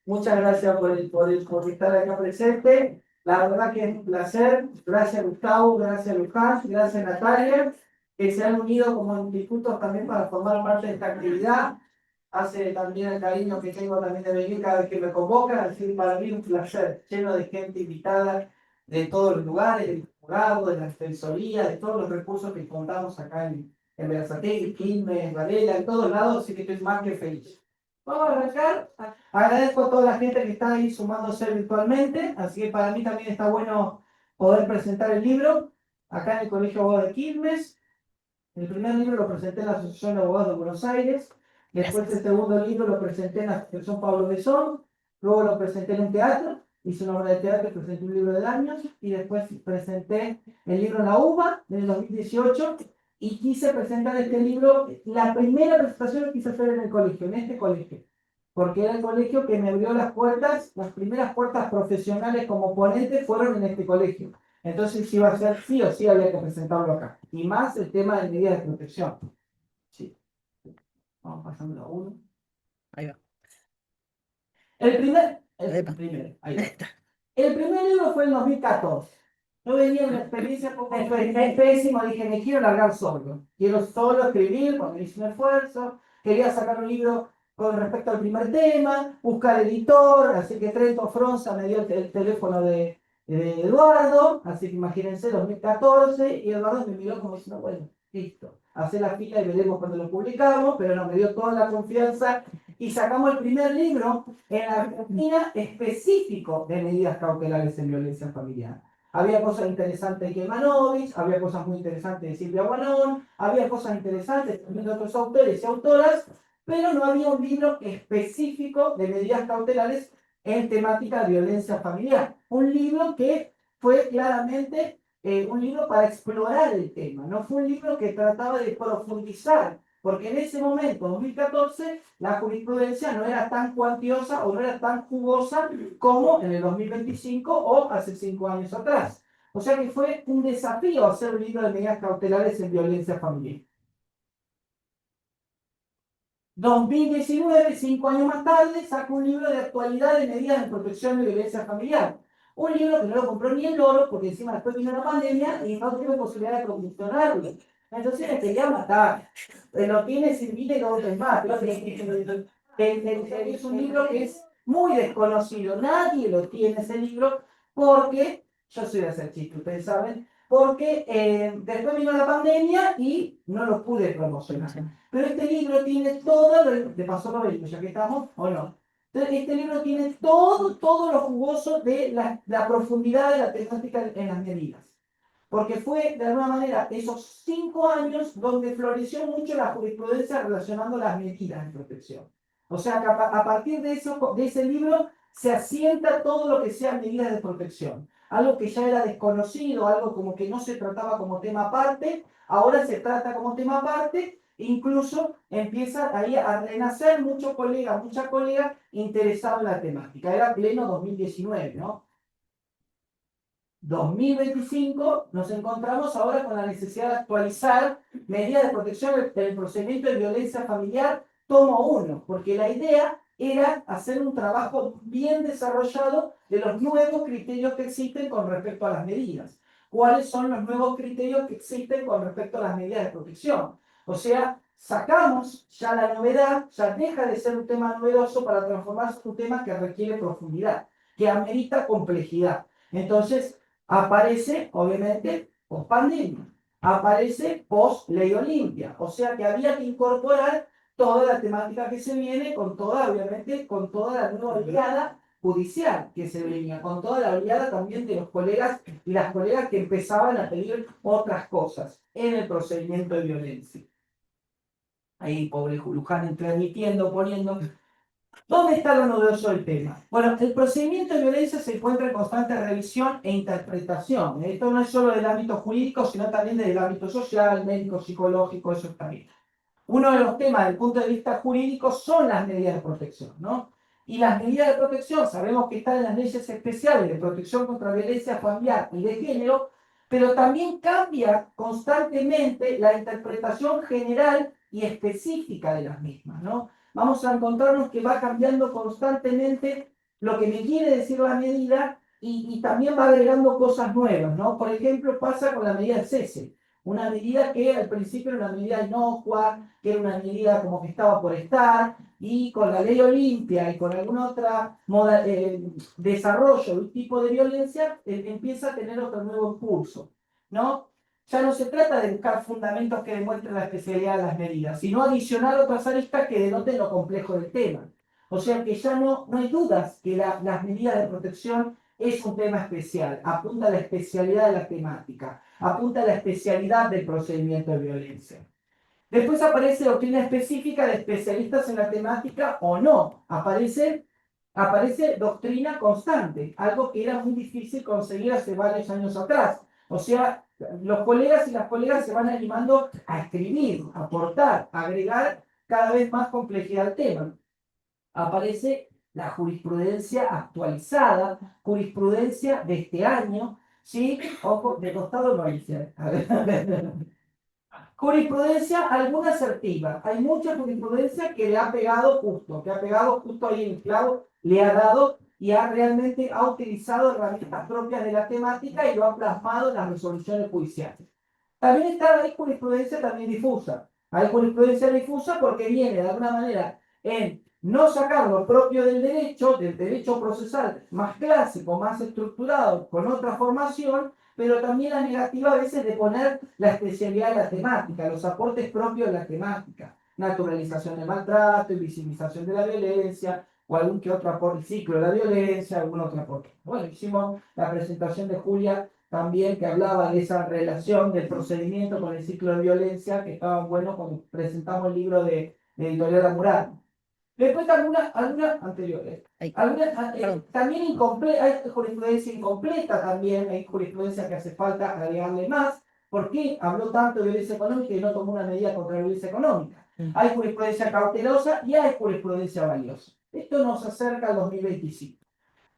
Muchas gracias por estar acá presente. La verdad que es un placer. Gracias Gustavo, gracias Luján, gracias Natalia, que se han unido como institutos también para formar parte de esta actividad. Hace también el cariño que tengo también de venir cada vez que me convocan. Así que para mí un placer, lleno de gente invitada de todos los lugares, del jurado, de la defensoría, de todos los recursos que contamos acá en Berazategui, Quilmes, Varela, en todos lados, así que estoy más que feliz. Vamos a arrancar. Agradezco a toda la gente que está ahí sumándose virtualmente, así que para mí también está bueno poder presentar el libro acá en el Colegio de Abogados de Quilmes. El primer libro lo presenté en la Asociación de Abogados de Buenos Aires, después el segundo libro lo presenté en la Asociación Pablo Besón, luego lo presenté en un teatro, hice una obra de teatro y presenté un libro de años, y después presenté el libro en la UBA en el 2018, y quise presentar este libro, la primera presentación que quise hacer en el colegio, en este colegio, porque era el colegio que me abrió las puertas, las primeras puertas profesionales como ponente fueron en este colegio. Entonces, si iba a ser sí o sí, había que presentarlo acá. Y más el tema de medidas de protección. Sí, vamos pasando a uno. Ahí va. Ahí va. El primer libro fue en 2014. Yo venía de una experiencia pésima, dije, me quiero largar solo. Quiero solo escribir, cuando hice un esfuerzo. Quería sacar un libro con respecto al primer tema, buscar editor, así que Trento Fronza me dio el teléfono de Eduardo, así que imagínense, 2014, y Eduardo me miró como diciendo, bueno, listo, hacer la fila y veremos cuando lo publicamos, pero no, me dio toda la confianza y sacamos el primer libro en la Argentina específico de medidas cautelares en violencia familiar. Había cosas interesantes de Kemanovich, había cosas muy interesantes de Silvia Guanón, había cosas interesantes también de otros autores y autoras, pero no había un libro específico de medidas cautelares en temática de violencia familiar. Un libro que fue claramente un libro para explorar el tema, no fue un libro que trataba de profundizar, porque en ese momento, 2014, la jurisprudencia no era tan cuantiosa o no era tan jugosa como en el 2025 o hace 5 años atrás. O sea que fue un desafío hacer un libro de medidas cautelares en violencia familiar. 2019, 5 años más tarde, saco un libro de actualidad de medidas de protección de violencia familiar. Un libro que no lo compró ni el loro, porque encima después vino la pandemia y no tuve posibilidad de promocionarlo. Entonces me quería matar. Lo tiene Silvina y dos demás. Es un libro que es muy desconocido. Nadie lo tiene ese libro porque, yo soy de hacer chistes, ustedes saben, porque después vino la pandemia y no lo pude promocionar. Pero este libro tiene todo, de paso lo ya que estamos, ¿o no? Entonces, este libro tiene todo lo jugoso de la profundidad de la temática en las medidas. Porque fue, de alguna manera, esos 5 años donde floreció mucho la jurisprudencia relacionando las medidas de protección. O sea, que a partir de ese libro se asienta todo lo que sea medidas de protección. Algo que ya era desconocido, algo como que no se trataba como tema aparte, ahora se trata como tema aparte. Incluso empieza ahí a renacer muchos colegas, muchas colegas interesados en la temática. Era pleno 2019, ¿no? 2025 nos encontramos ahora con la necesidad de actualizar medidas de protección del procedimiento de violencia familiar tomo 1, porque la idea era hacer un trabajo bien desarrollado de los nuevos criterios que existen con respecto a las medidas. ¿Cuáles son los nuevos criterios que existen con respecto a las medidas de protección? O sea, sacamos ya la novedad, ya deja de ser un tema novedoso para transformarse en un tema que requiere profundidad, que amerita complejidad. Entonces, aparece, obviamente, post pandemia, aparece post ley Olimpia, o sea que había que incorporar toda la temática que se viene, con toda, obviamente, con toda la nueva oleada judicial que se venía, con toda la oleada también de los colegas y las colegas que empezaban a pedir otras cosas en el procedimiento de violencia. Ahí, pobre Luján, transmitiendo, poniendo. ¿Dónde está lo novedoso del tema? Bueno, el procedimiento de violencia se encuentra en constante revisión e interpretación. Esto no es solo del ámbito jurídico, sino también del ámbito social, médico, psicológico, eso está bien. Uno de los temas desde el punto de vista jurídico son las medidas de protección, ¿no? Y las medidas de protección sabemos que están en las leyes especiales de protección contra violencia familiar y de género, pero también cambia constantemente la interpretación general y específica de las mismas, ¿no? vamos a encontrarnos que va cambiando constantemente lo que me quiere decir la medida y también va agregando cosas nuevas, ¿no? Por ejemplo, pasa con la medida del cese. Una medida que al principio era una medida inocua, que era una medida como que estaba por estar, y con la ley Olimpia y con algún otro desarrollo de un tipo de violencia, empieza a tener otro nuevo impulso, ¿no? Ya no se trata de buscar fundamentos que demuestren la especialidad de las medidas, sino adicionar otras aristas que denoten lo complejo del tema. O sea que ya no hay dudas que las medidas de protección es un tema especial, apunta a la especialidad de la temática, apunta a la especialidad del procedimiento de violencia. Después aparece doctrina específica de especialistas en la temática o no. Aparece doctrina constante, algo que era muy difícil conseguir hace varios años atrás. O sea, los colegas y las colegas se van animando a escribir, a aportar, a agregar cada vez más complejidad al tema. Aparece la jurisprudencia actualizada, jurisprudencia de este año, ¿sí? Ojo, de costado no dice. Jurisprudencia, alguna asertiva. Hay mucha jurisprudencia que le ha pegado justo, que ha pegado justo ahí el clavo, le ha dado y ha utilizado herramientas propias de la temática y lo ha plasmado en las resoluciones judiciales. También hay jurisprudencia también difusa. Hay jurisprudencia difusa porque viene de alguna manera en no sacar lo propio del derecho procesal más clásico, más estructurado, con otra formación, pero también la negativa a veces de poner la especialidad de la temática, los aportes propios de la temática, naturalización del maltrato, invisibilización de la violencia, o algún que otro aporte, ciclo de la violencia, algún otro aporte. Bueno, hicimos la presentación de Julia también que hablaba de esa relación del procedimiento con el ciclo de violencia, que estaba bueno cuando presentamos el libro de Editorial Amurati. Después algunas anteriores. También hay jurisprudencia incompleta también, hay jurisprudencia que hace falta agregarle más. ¿Por qué habló tanto de violencia económica y no tomó una medida contra la violencia económica? Hay jurisprudencia cautelosa y hay jurisprudencia valiosa. Esto nos acerca al 2025.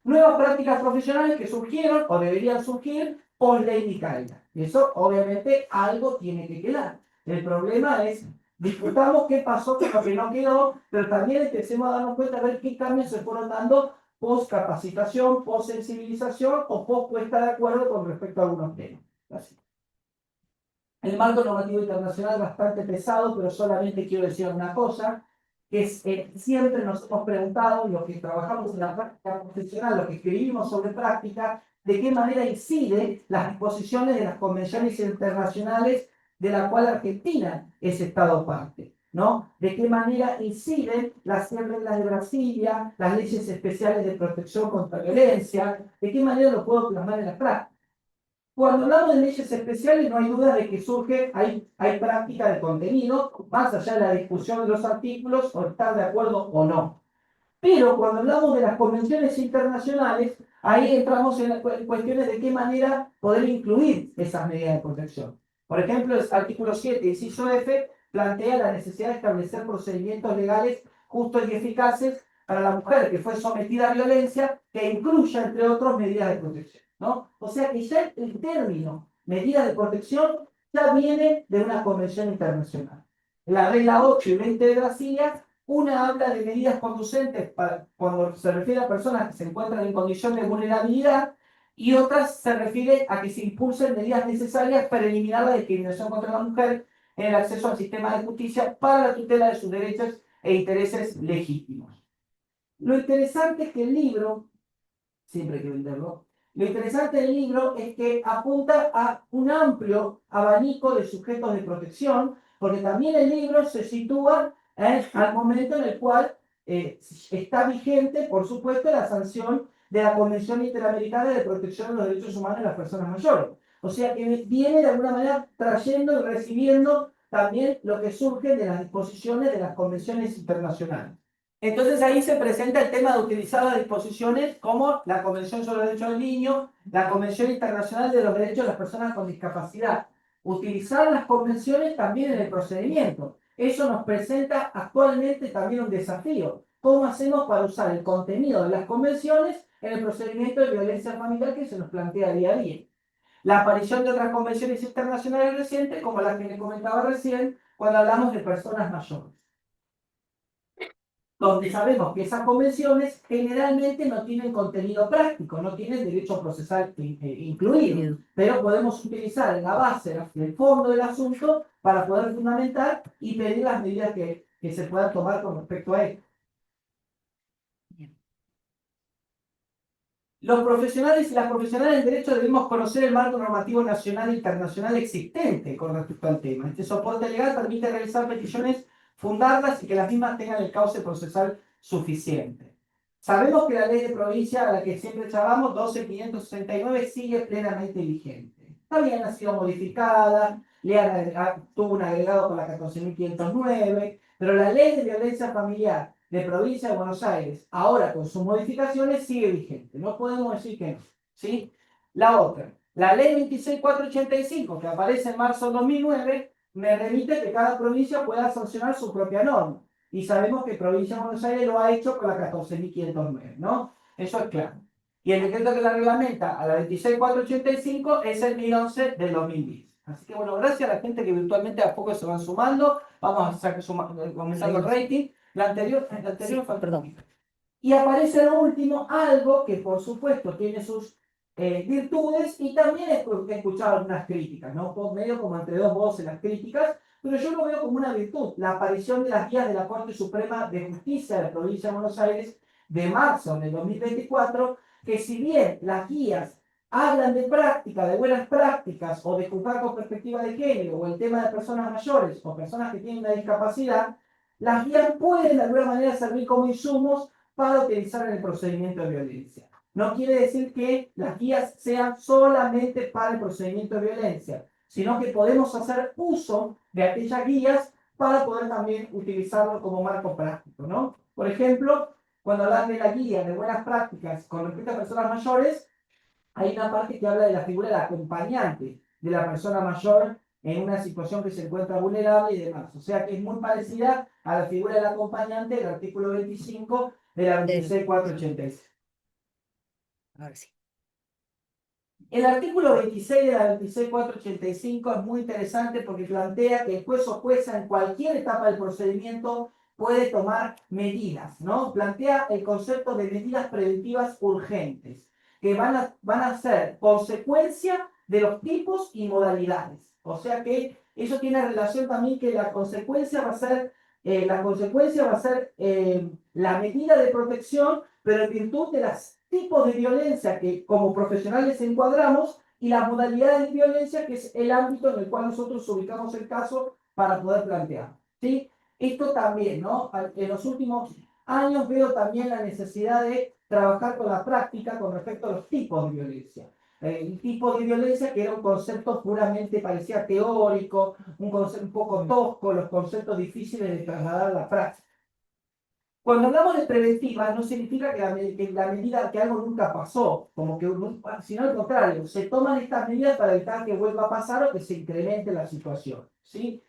Nuevas prácticas profesionales que surgieron o deberían surgir por ley Micaela. Y eso obviamente algo tiene que quedar. El problema es, discutamos qué pasó con lo que no quedó, pero también empecemos a darnos cuenta de ver qué cambios se fueron dando post capacitación, post sensibilización o post puesta de acuerdo con respecto a algunos temas. Así. El marco normativo internacional es bastante pesado, pero solamente quiero decir una cosa, que es, siempre nos hemos preguntado, los que trabajamos en la práctica profesional, los que escribimos sobre práctica, de qué manera incide las disposiciones de las convenciones internacionales de la cual Argentina es Estado parte, ¿no? De qué manera inciden las 100 reglas de Brasilia, las leyes especiales de protección contra violencia, de qué manera lo puedo plasmar en la práctica. Cuando hablamos de leyes especiales, no hay duda de que hay práctica de contenido, más allá de la discusión de los artículos, o estar de acuerdo o no. Pero cuando hablamos de las convenciones internacionales, ahí entramos en cuestiones de qué manera poder incluir esas medidas de protección. Por ejemplo, el artículo 7, inciso F, plantea la necesidad de establecer procedimientos legales justos y eficaces para la mujer que fue sometida a violencia, que incluya, entre otros, medidas de protección, ¿no? O sea que ya el término medidas de protección ya viene de una convención internacional. La regla 8 y 20 de Brasilia, una habla de medidas conducentes para, cuando se refiere a personas que se encuentran en condición de vulnerabilidad, y otras se refiere a que se impulsen medidas necesarias para eliminar la discriminación contra la mujer en el acceso al sistema de justicia para la tutela de sus derechos e intereses legítimos. Lo interesante es que el libro, siempre hay que venderlo, lo interesante del libro es que apunta a un amplio abanico de sujetos de protección, porque también el libro se sitúa al momento en el cual está vigente, por supuesto, la sanción de la Convención Interamericana de Protección de los Derechos Humanos de las Personas Mayores. O sea que viene de alguna manera trayendo y recibiendo también lo que surge de las disposiciones de las convenciones internacionales. Entonces ahí se presenta el tema de utilizar las disposiciones como la Convención sobre los Derechos del Niño, la Convención Internacional de los Derechos de las Personas con Discapacidad. Utilizar las convenciones también en el procedimiento. Eso nos presenta actualmente también un desafío. ¿Cómo hacemos para usar el contenido de las convenciones en el procedimiento de violencia familiar que se nos plantea día a día? La aparición de otras convenciones internacionales recientes, como la que les comentaba recién, cuando hablamos de personas mayores. donde sabemos que esas convenciones generalmente no tienen contenido práctico, no tienen derecho procesal incluido, pero podemos utilizar en la base, en el fondo del asunto, para poder fundamentar y pedir las medidas que se puedan tomar con respecto a ello. Los profesionales y las profesionales del derecho debemos conocer el marco normativo nacional e internacional existente con respecto al tema. Este soporte legal permite realizar peticiones, fundarlas y que las mismas tengan el cauce procesal suficiente. Sabemos que la ley de provincia a la que siempre llamamos 12.569 sigue plenamente vigente. También ha sido modificada, tuvo un agregado con la 14.509, pero la ley de violencia familiar de provincia de Buenos Aires, ahora con sus modificaciones, sigue vigente. No podemos decir que no. ¿Sí? La otra, la ley 26.485, que aparece en marzo de 2009, me remite que cada provincia pueda sancionar su propia norma. Y sabemos que provincia de Buenos Aires lo ha hecho con la 14.509, ¿no? Eso es claro. Y el decreto que la reglamenta a la 26.485 es el 1011 del 2010. Así que bueno, gracias a la gente que virtualmente a poco se van sumando. Vamos a aumentando el rating. La anterior sí, perdón. Y aparece lo último algo que por supuesto tiene sus virtudes y también he escuchado algunas críticas, ¿no? Medio como entre dos voces las críticas, pero yo lo veo como una virtud, la aparición de las guías de la Corte Suprema de Justicia de la Provincia de Buenos Aires de marzo del 2024, que si bien las guías hablan de práctica, de buenas prácticas, o de juzgar con perspectiva de género, o el tema de personas mayores, o personas que tienen una discapacidad, las guías pueden de alguna manera servir como insumos para utilizar en el procedimiento de violencia. No quiere decir que las guías sean solamente para el procedimiento de violencia, sino que podemos hacer uso de aquellas guías para poder también utilizarlo como marco práctico, ¿no? Por ejemplo, cuando hablan de la guía de buenas prácticas con respecto a personas mayores, hay una parte que habla de la figura del acompañante de la persona mayor en una situación que se encuentra vulnerable y demás. O sea que es muy parecida a la figura del acompañante del artículo 25 de la 26.486. Ahora sí. El artículo 26 de la 26.485 es muy interesante porque plantea que el juez o jueza en cualquier etapa del procedimiento puede tomar medidas, ¿no? Plantea el concepto de medidas preventivas urgentes, que van a ser consecuencia de los tipos y modalidades. O sea que eso tiene relación también que la consecuencia va a ser, la medida de protección, pero en virtud de los tipos de violencia que como profesionales encuadramos y las modalidades de violencia, que es el ámbito en el cual nosotros ubicamos el caso para poder plantear. ¿Sí? Esto también, ¿no? En los últimos años veo también la necesidad de trabajar con la práctica con respecto a los tipos de violencia. El tipo de violencia que era un concepto puramente, parecía teórico, un concepto un poco tosco, los conceptos difíciles de trasladar a la práctica. Cuando hablamos de preventiva, no significa que la medida, que algo nunca pasó, como que, sino al contrario, se toman estas medidas para evitar que vuelva a pasar o que se incremente la situación, ¿sí?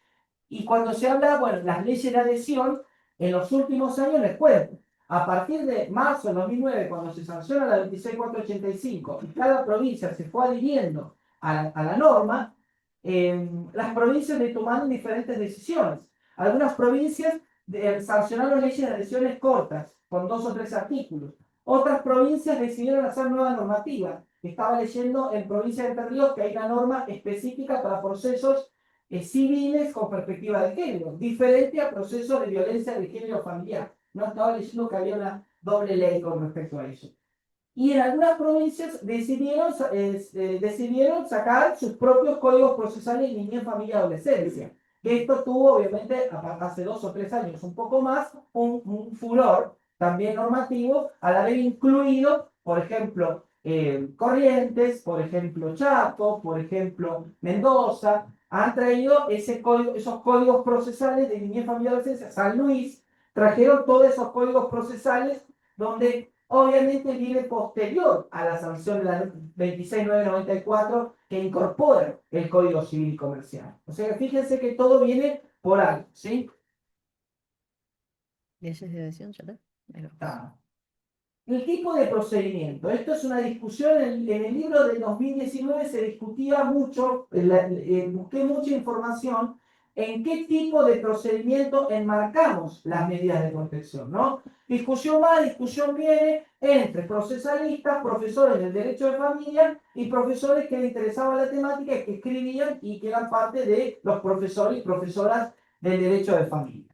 Y cuando se habla, bueno, las leyes de adhesión, en los últimos años les cuento, a partir de marzo de 2009, cuando se sanciona la 26.485 y cada provincia se fue adhiriendo a la norma, las provincias le tomaron diferentes decisiones. Algunas provincias sancionaron leyes de adhesiones cortas, con 2 o 3 artículos. Otras provincias decidieron hacer nueva normativa. Estaba leyendo en provincia de Entre Ríos que hay una norma específica para procesos civiles con perspectiva de género, diferente a procesos de violencia de género familiar. No estaba leyendo que había una doble ley con respecto a eso. Y en algunas provincias decidieron sacar sus propios códigos procesales de niñez, familia y adolescencia. Esto tuvo, obviamente, hace 2 o 3 años, un poco más, un furor también normativo al haber incluido, por ejemplo, Corrientes, por ejemplo, Chaco, por ejemplo, Mendoza, han traído esos códigos procesales de niñez, familia y adolescencia. San Luis trajeron todos esos códigos procesales donde obviamente viene posterior a la sanción de la 26.994 que incorpora el Código Civil y Comercial. O sea, fíjense que todo viene por algo, ¿sí? ¿Leyes de adhesión, ya está? El tipo de procedimiento. Esto es una discusión, en el libro de 2019 se discutía mucho, busqué mucha información en qué tipo de procedimiento enmarcamos las medidas de protección, ¿no? Discusión va, discusión viene entre procesalistas, profesores del derecho de familia y profesores que les interesaba la temática y que escribían y que eran parte de los profesores y profesoras del derecho de familia.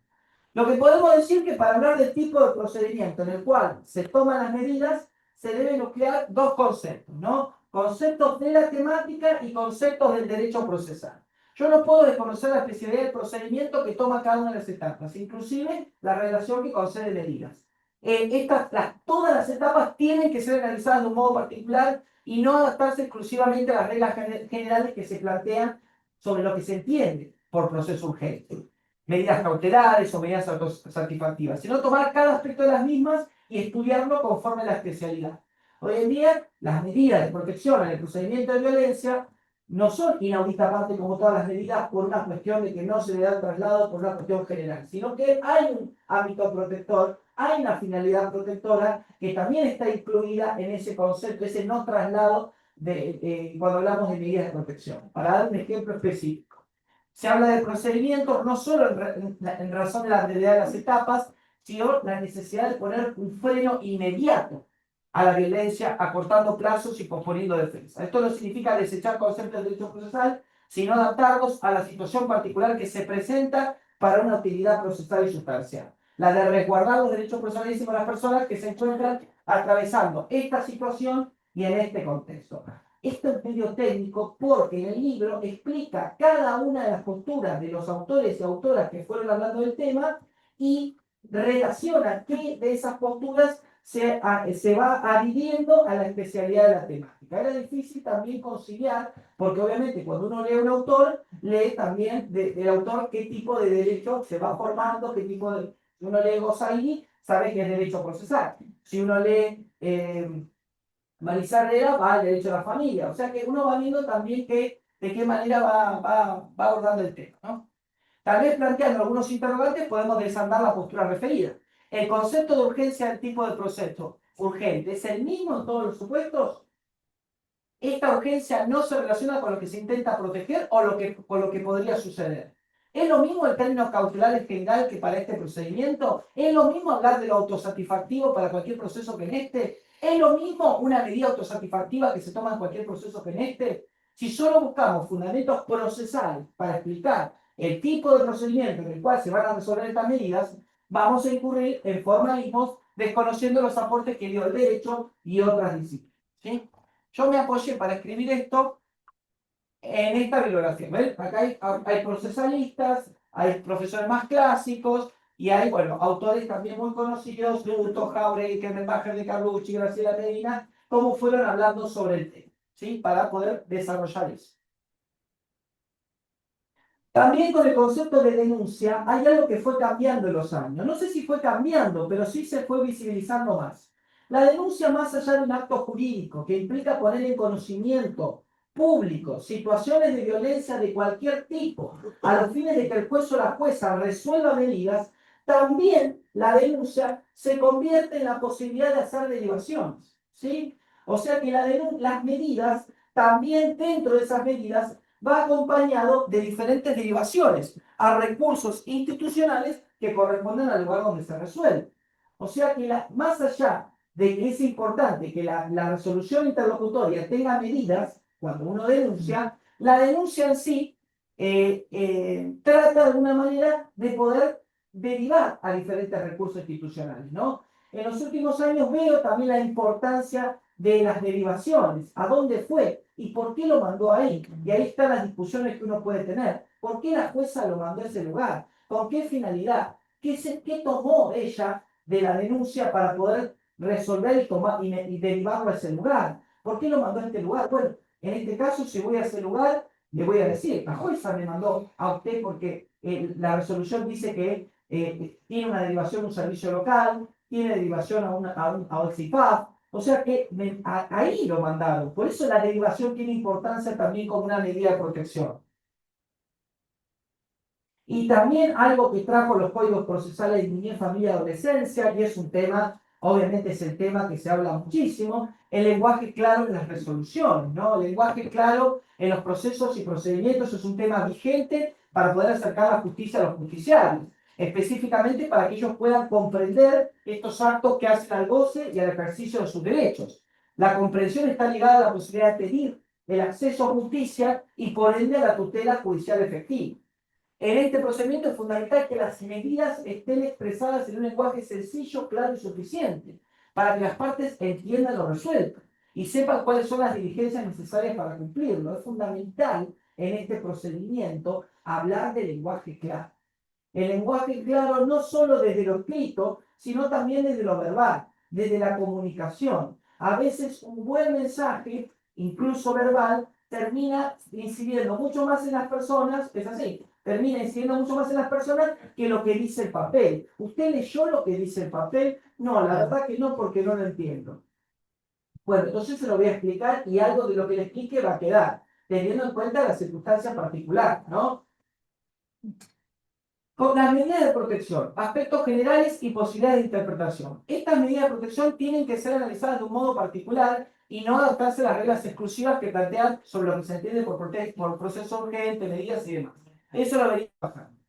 Lo que podemos decir es que para hablar del tipo de procedimiento en el cual se toman las medidas, se deben nuclear dos conceptos, ¿no? Conceptos de la temática y conceptos del derecho procesal. Yo no puedo desconocer la especialidad del procedimiento que toma cada una de las etapas, inclusive la relación que concede medidas. Todas las etapas tienen que ser analizadas de un modo particular y no adaptarse exclusivamente a las reglas generales que se plantean sobre lo que se entiende por proceso urgente, medidas cautelares o medidas autosatisfactivas, sino tomar cada aspecto de las mismas y estudiarlo conforme a la especialidad. Hoy en día, las medidas de protección en el procedimiento de violencia no son inauditamente como todas las medidas por una cuestión de que no se le da el traslado por una cuestión general, sino que hay un ámbito protector, hay una finalidad protectora que también está incluida en ese concepto, ese no traslado cuando hablamos de medidas de protección. Para dar un ejemplo específico, se habla de procedimientos no solo en razón de la brevedad de las etapas, sino la necesidad de poner un freno inmediato a la violencia, acortando plazos y posponiendo defensa. Esto no significa desechar conceptos de derecho procesal, sino adaptarlos a la situación particular que se presenta para una utilidad procesal y sustancial. La de resguardar los derechos procesales de las personas que se encuentran atravesando esta situación y en este contexto. Esto es medio técnico porque en el libro explica cada una de las posturas de los autores y autoras que fueron hablando del tema y relaciona qué de esas posturas se va adhiriendo a la especialidad de la temática. Era difícil también conciliar, porque obviamente cuando uno lee un autor, lee también del autor qué tipo de derecho se va formando, qué tipo de... Si uno lee Gossaini, sabe que es derecho procesal. Si uno lee Marisa Herrera, va al derecho a la familia. O sea que uno va viendo también de qué manera va abordando el tema, ¿no? Tal vez planteando algunos interrogantes podemos desandar la postura referida. ¿El concepto de urgencia del tipo de proceso urgente es el mismo en todos los supuestos? ¿Esta urgencia no se relaciona con lo que se intenta proteger o con lo que podría suceder? ¿Es lo mismo el término cautelar en general que para este procedimiento? ¿Es lo mismo hablar de lo autosatisfactivo para cualquier proceso que en este? ¿Es lo mismo una medida autosatisfactiva que se toma en cualquier proceso que en este? Si solo buscamos fundamentos procesales para explicar el tipo de procedimiento en el cual se van a resolver estas medidas, vamos a incurrir en formalismos desconociendo los aportes que dio el derecho y otras disciplinas, ¿sí? Yo me apoyé para escribir esto en esta bibliografía. ¿Ven? Acá hay procesalistas, hay profesores más clásicos y hay, bueno, autores también muy conocidos, Luto, Jauregui, Kemmermacher de Carlucci, Graciela Medina, cómo fueron hablando sobre el tema, ¿sí? Para poder desarrollar eso. También con el concepto de denuncia hay algo que fue cambiando en los años. No sé si fue cambiando, pero sí se fue visibilizando más. La denuncia, más allá de un acto jurídico que implica poner en conocimiento público situaciones de violencia de cualquier tipo, a los fines de que el juez o la jueza resuelva medidas, también la denuncia se convierte en la posibilidad de hacer derivaciones, ¿sí? O sea que las medidas, también dentro de esas medidas, va acompañado de diferentes derivaciones a recursos institucionales que corresponden al lugar donde se resuelve. O sea que más allá de que es importante que la resolución interlocutoria tenga medidas, cuando uno denuncia, la denuncia en sí trata de alguna manera de poder derivar a diferentes recursos institucionales, ¿no? En los últimos años veo también la importancia de las derivaciones, a dónde fue y por qué lo mandó ahí. Y ahí están las discusiones que uno puede tener. ¿Por qué la jueza lo mandó a ese lugar? ¿Con qué finalidad? ¿Qué tomó ella de la denuncia para poder resolver y derivarlo a ese lugar? ¿Por qué lo mandó a este lugar? Bueno, en este caso, si voy a ese lugar, le voy a decir, la jueza me mandó a usted porque la resolución dice que tiene una derivación a un servicio local, tiene derivación a un CIFAP, o sea que ahí lo mandaron. Por eso la derivación tiene importancia también como una medida de protección. Y también algo que trajo los códigos procesales de niñez, familia y adolescencia, y es un tema, obviamente es el tema que se habla muchísimo, el lenguaje claro en las resoluciones, ¿no? El lenguaje claro en los procesos y procedimientos es un tema vigente para poder acercar la justicia a los justiciables, específicamente para que ellos puedan comprender estos actos que hacen al goce y al ejercicio de sus derechos. La comprensión está ligada a la posibilidad de pedir el acceso a justicia y por ende a la tutela judicial efectiva. En este procedimiento es fundamental que las medidas estén expresadas en un lenguaje sencillo, claro y suficiente, para que las partes entiendan lo resuelto y sepan cuáles son las diligencias necesarias para cumplirlo. Es fundamental en este procedimiento hablar de lenguaje claro. El lenguaje claro no solo desde lo escrito, sino también desde lo verbal, desde la comunicación. A veces un buen mensaje, incluso verbal, termina incidiendo mucho más en las personas, es así, termina incidiendo mucho más en las personas que lo que dice el papel. ¿Usted leyó lo que dice el papel? No, la verdad que no, porque no lo entiendo. Bueno, entonces se lo voy a explicar y algo de lo que le explique va a quedar, teniendo en cuenta la circunstancia particular, ¿no? Con las medidas de protección, aspectos generales y posibilidades de interpretación. Estas medidas de protección tienen que ser analizadas de un modo particular y no adaptarse a las reglas exclusivas que plantean sobre lo que se entiende por proceso urgente, medidas y demás. Eso lo veríamos bajando.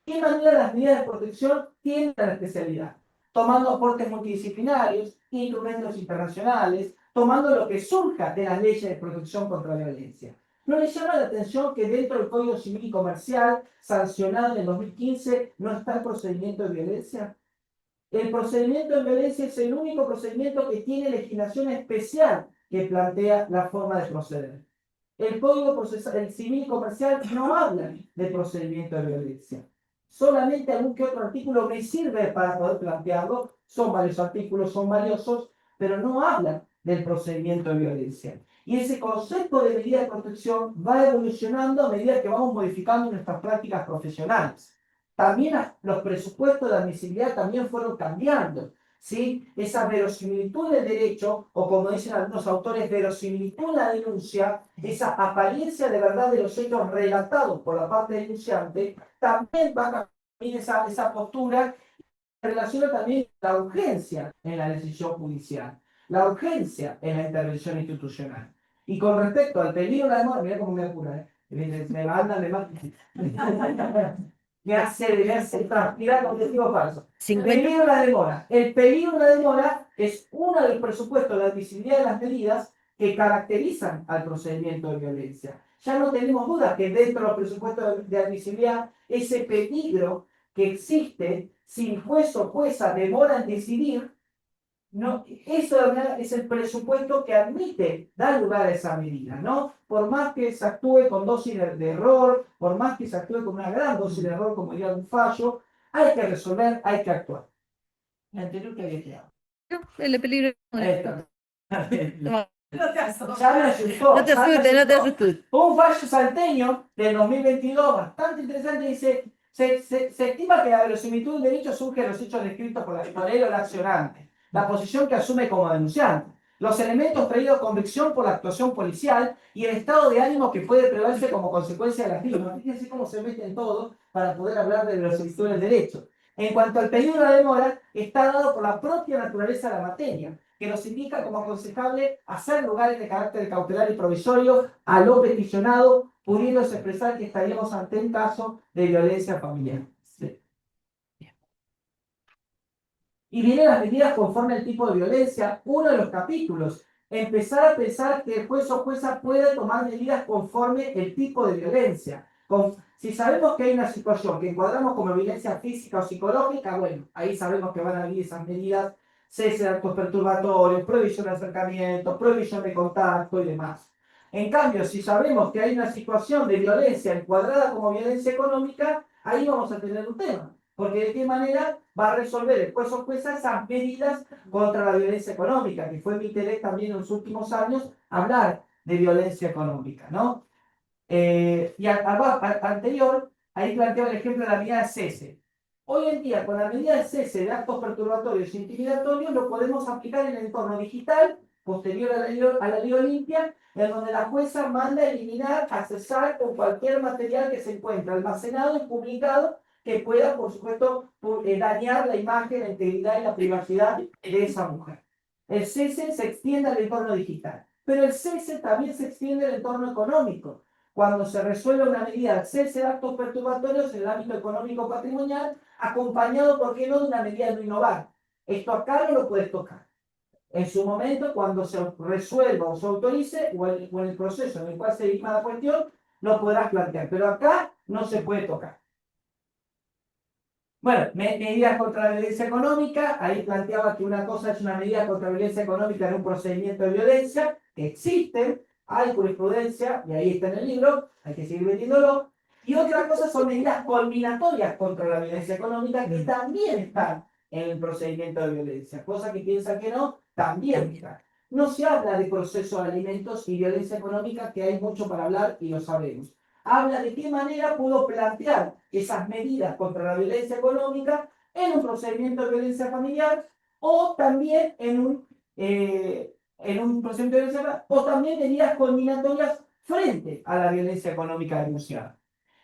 ¿Qué manera las medidas de protección tienen la especialidad? Tomando aportes multidisciplinarios, instrumentos internacionales, tomando lo que surja de las leyes de protección contra la violencia. ¿No les llama la atención que dentro del Código Civil y Comercial, sancionado en el 2015, no está el procedimiento de violencia? El procedimiento de violencia es el único procedimiento que tiene legislación especial que plantea la forma de proceder. El Código Procesal, el Civil y Comercial no habla de procedimiento de violencia. Solamente algún que otro artículo me sirve para poder plantearlo. Son varios artículos, son valiosos, pero no hablan del procedimiento de violencia. Y ese concepto de medida de protección va evolucionando a medida que vamos modificando nuestras prácticas profesionales. También los presupuestos de admisibilidad también fueron cambiando. ¿Sí? Esa verosimilitud del derecho, o como dicen algunos autores, verosimilitud en la denuncia, esa apariencia de verdad de los hechos relatados por la parte denunciante, también va a cambiar esa postura, relaciona también la urgencia en la decisión judicial, la urgencia en la intervención institucional. Y con respecto al peligro de la demora, mira cómo me apura, me manda, me manda. Me hace transpirar con testigo falso. 50. Peligro de la demora. El peligro de la demora es uno de los presupuestos de admisibilidad de las medidas que caracterizan al procedimiento de violencia. Ya no tenemos duda que dentro de los presupuestos de admisibilidad, ese peligro que existe si el juez o jueza demora en decidir, no, eso es el presupuesto que admite dar lugar a esa medida, ¿no? Por más que se actúe con dosis de error, por más que se actúe con una gran dosis de error, como diría un fallo, hay que resolver, hay que actuar. El anterior que había quedado. El peligro. No te asustes, no te asustes. Un fallo salteño del 2022 bastante interesante dice, se estima que la verosimilitud del derecho surge de los hechos descritos por el accionante, la posición que asume como denunciante, los elementos traídos a convicción por la actuación policial y el estado de ánimo que puede prevalerse como consecuencia de las mismas. Fíjense cómo se meten todos para poder hablar de verosimilitud del derecho. En cuanto al peligro de la demora, está dado por la propia naturaleza de la materia, que nos indica como aconsejable hacer lugares de carácter cautelar y provisorio a lo peticionado, pudiéndose expresar que estaríamos ante un caso de violencia familiar. Sí. Y vienen las medidas conforme al tipo de violencia, uno de los capítulos. Empezar a pensar que el juez o jueza puede tomar medidas conforme el tipo de violencia. Si sabemos que hay una situación que encuadramos como violencia física o psicológica, bueno, ahí sabemos que van a venir esas medidas, cese de actos perturbatorios, prohibición de acercamiento, prohibición de contacto y demás. En cambio, si sabemos que hay una situación de violencia encuadrada como violencia económica, ahí vamos a tener un tema. Porque de qué manera va a resolver el juez o jueza esas medidas contra la violencia económica, que fue mi interés también en los últimos años hablar de violencia económica, ¿no? Y anterior, ahí planteo el ejemplo de la medida de cese. Hoy en día, con la medida de cese de actos perturbatorios e intimidatorios, lo podemos aplicar en el entorno digital, posterior a la ley Olimpia, en donde la jueza manda eliminar, accesar con cualquier material que se encuentre almacenado y publicado que pueda, por supuesto, dañar la imagen, la integridad y la privacidad de esa mujer. El cese se extiende al entorno digital, pero el cese también se extiende al entorno económico. cuando se resuelve una medida de cese de actos perturbatorios en el ámbito económico patrimonial, acompañado, ¿por qué no?, de una medida de no innovar. Esto acá no lo puedes tocar. En su momento, cuando se resuelva o se autorice, o en el proceso en el cual se dirima la cuestión, lo podrás plantear. Pero acá no se puede tocar. Bueno, medidas contra la violencia económica, ahí planteaba que una cosa es una medida contra la violencia económica en un procedimiento de violencia, que existen, hay jurisprudencia, y ahí está en el libro, hay que seguir metiéndolo, y otra cosa son medidas culminatorias contra la violencia económica, que también están en el procedimiento de violencia, cosa que piensa que no, también está. No se habla de proceso de alimentos y violencia económica, que hay mucho para hablar y lo sabemos. Habla de qué manera pudo plantear esas medidas contra la violencia económica en un procedimiento de violencia familiar o también en un procedimiento de violencia familiar, o también medidas culminatorias frente a la violencia económica denunciada.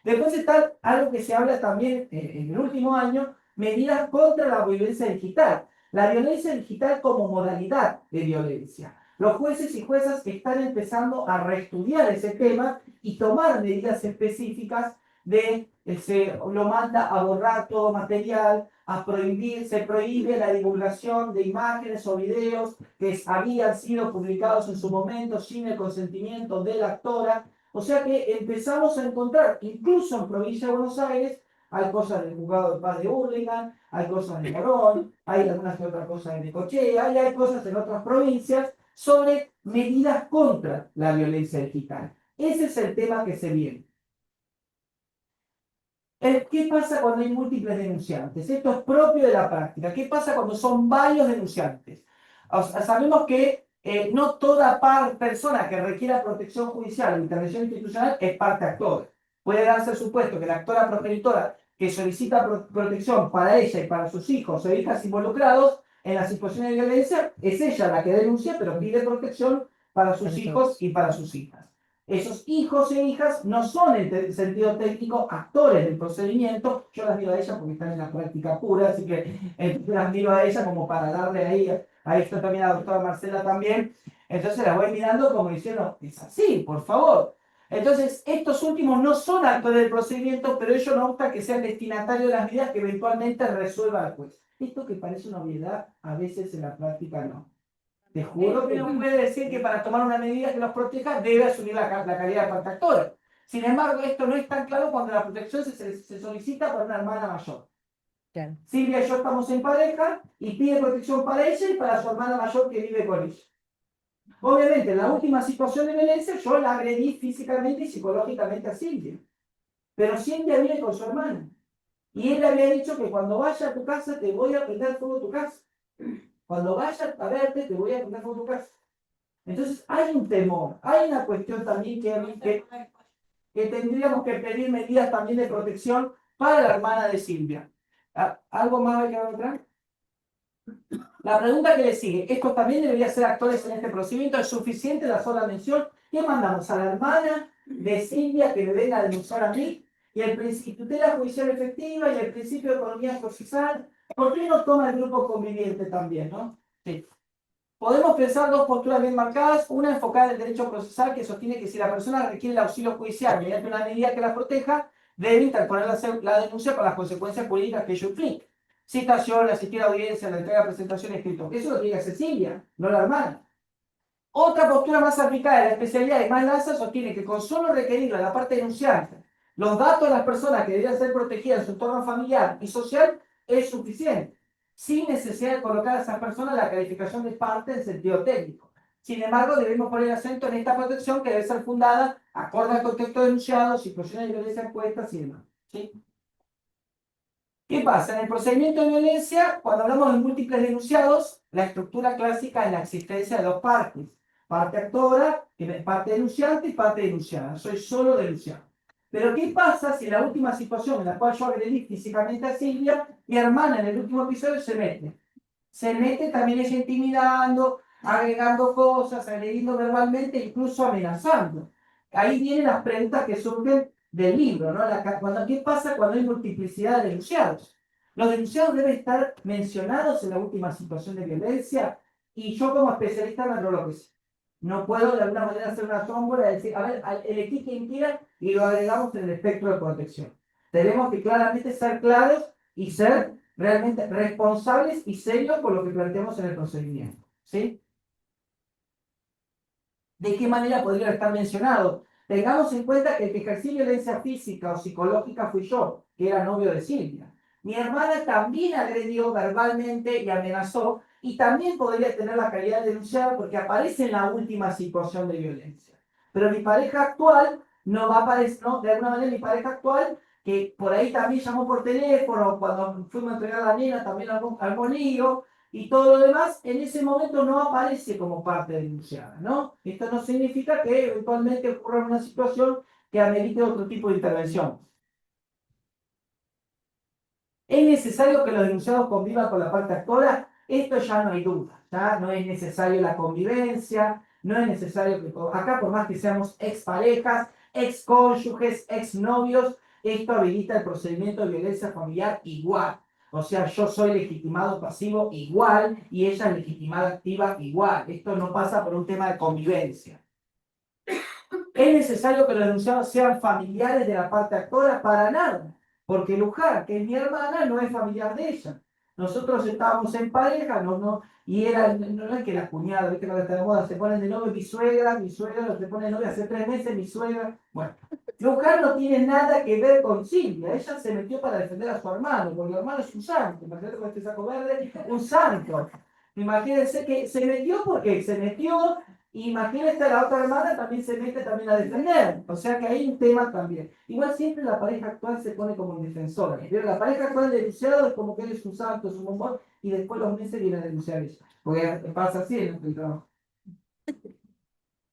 Después está algo que se habla también en el último año, medidas contra la violencia digital. La violencia digital como modalidad de violencia. Los jueces y juezas están empezando a reestudiar ese tema y tomar medidas específicas se lo manda a borrar todo material, a prohibir, se prohíbe la divulgación de imágenes o videos que habían sido publicados en su momento sin el consentimiento de la actora. O sea que empezamos a encontrar, incluso en provincia de Buenos Aires, hay cosas del juzgado de paz de Hurlingham, hay cosas de Morón, hay algunas que otras cosas en Necochea, hay cosas en otras provincias sobre medidas contra la violencia digital. Ese es el tema que se viene. ¿Qué pasa cuando hay múltiples denunciantes? Esto es propio de la práctica. ¿Qué pasa cuando son varios denunciantes? O sea, sabemos que no toda persona que requiera protección judicial o intervención institucional es parte actora. Puede darse el supuesto que la actora progenitora que solicita protección para ella y para sus hijos o hijas involucrados en las situaciones de violencia es ella la que denuncia, pero pide protección para sus hijos y para sus hijas. Esos hijos e hijas no son, en sentido técnico, actores del procedimiento. Yo las miro a ellas porque están en la práctica pura, así que las miro a ellas como para darle ahí, a esto también a la doctora Marcela también. Entonces las voy mirando como diciendo, es así, por favor. Entonces, estos últimos no son actores del procedimiento, pero ello no obsta que sean destinatarios de las medidas que eventualmente resuelva el juez. Esto que parece una obviedad, a veces en la práctica no. Te juro que no puede decir que para tomar una medida que los proteja debe asumir la calidad de parte actora. Sin embargo, esto no es tan claro cuando la protección se solicita por una hermana mayor. Claro. Silvia y yo estamos en pareja y pide protección para ella y para su hermana mayor que vive con ella. Obviamente, en la última situación de violencia, yo la agredí físicamente y psicológicamente a Silvia. Pero Silvia vive con su hermana. Y él le había dicho que cuando vaya a tu casa te voy a prender fuego a tu casa. Cuando vaya a verte te voy a prender fuego a tu casa. Entonces hay un temor, hay una cuestión también que tendríamos que pedir medidas también de protección para la hermana de Silvia. ¿Algo más hay que hablar? La pregunta que le sigue, ¿estos también deberían ser actores en este procedimiento? ¿Es suficiente la sola mención? ¿Qué mandamos a la hermana de Silvia que me venga a denunciar a mí? Y el principio de tutela judicial efectiva y el principio de economía procesal. ¿Por qué no toma el grupo conviviente también, no? Sí. Podemos pensar dos posturas bien marcadas, una enfocada en el derecho procesal que sostiene que si la persona requiere el auxilio judicial mediante una medida que la proteja, debe interponer la denuncia con las consecuencias jurídicas que ello implica. Citación, asistir a audiencia, la entrega de presentación escrito. Eso lo tiene que hacer Silvia, no la hermana. Otra postura más aplicada de la especialidad y más laxa sostiene que con solo requerirle a la parte denunciante los datos de las personas que deberían ser protegidas en su entorno familiar y social es suficiente, sin necesidad de colocar a esas personas la calificación de parte en sentido técnico. Sin embargo, debemos poner acento en esta protección que debe ser fundada acorde al contexto denunciado, situaciones de violencia expuestas y demás. ¿Sí? ¿Qué pasa? En el procedimiento de violencia, cuando hablamos de múltiples denunciados, la estructura clásica es la existencia de dos partes. Parte actora, parte denunciante y parte denunciada. Soy solo denunciado. Pero ¿qué pasa si en la última situación en la cual yo agredí físicamente a Silvia, mi hermana en el último episodio se mete? Se mete también ella intimidando, agregando cosas, agrediendo verbalmente, incluso amenazando. Ahí vienen las preguntas que surgen del libro, ¿no? ¿Qué pasa cuando hay multiplicidad de denunciados? Los denunciados deben estar mencionados en la última situación de violencia y yo como especialista no lo que sé. No puedo de alguna manera hacer una tómbola y decir, a ver, elegí quien quiera y lo agregamos en el espectro de protección. Tenemos que claramente ser claros y ser realmente responsables y serios con lo que planteamos en el procedimiento. ¿Sí? ¿De qué manera podría estar mencionado? Tengamos en cuenta que el que ejerció violencia física o psicológica fui yo, que era novio de Silvia. Mi hermana también agredió verbalmente y amenazó, y también podría tener la calidad de denunciada porque aparece en la última situación de violencia. Pero mi pareja actual no va a aparecer, ¿no? De alguna manera mi pareja actual, que por ahí también llamó por teléfono, cuando fuimos a entregar a la nena también armó lío, y todo lo demás en ese momento no aparece como parte denunciada, ¿no? Esto no significa que eventualmente ocurra una situación que amerite otro tipo de intervención. ¿Es necesario que los denunciados convivan con la parte actora? Esto ya no hay duda, ya no es necesario la convivencia, no es necesario que acá por más que seamos exparejas, excónyuges, exnovios, esto habilita el procedimiento de violencia familiar igual. O sea, yo soy legitimado pasivo igual y ella es legitimada activa igual. Esto no pasa por un tema de convivencia. ¿Es necesario que los denunciados sean familiares de la parte actora? Para nada, porque Luján, que es mi hermana, no es familiar de ella. Nosotros estábamos en pareja, y era, no es que la cuñada, viste que está de moda, se ponen de novio mi suegra se pone de novia hace 3 meses, mi suegra. Bueno, Luján no tiene nada que ver con Silvia, ella se metió para defender a su hermano, porque el hermano es un santo, imagínate con este saco verde, un santo. Imagínense que se metió porque se metió. Imagínate, la otra hermana también se mete también a defender. O sea que hay un tema también. Igual siempre la pareja actual se pone como defensora. Pero la pareja actual denunciado es como que él es un santo, es un bombón, y después los meses viene a denunciar ella. Porque pasa así en el trabajo.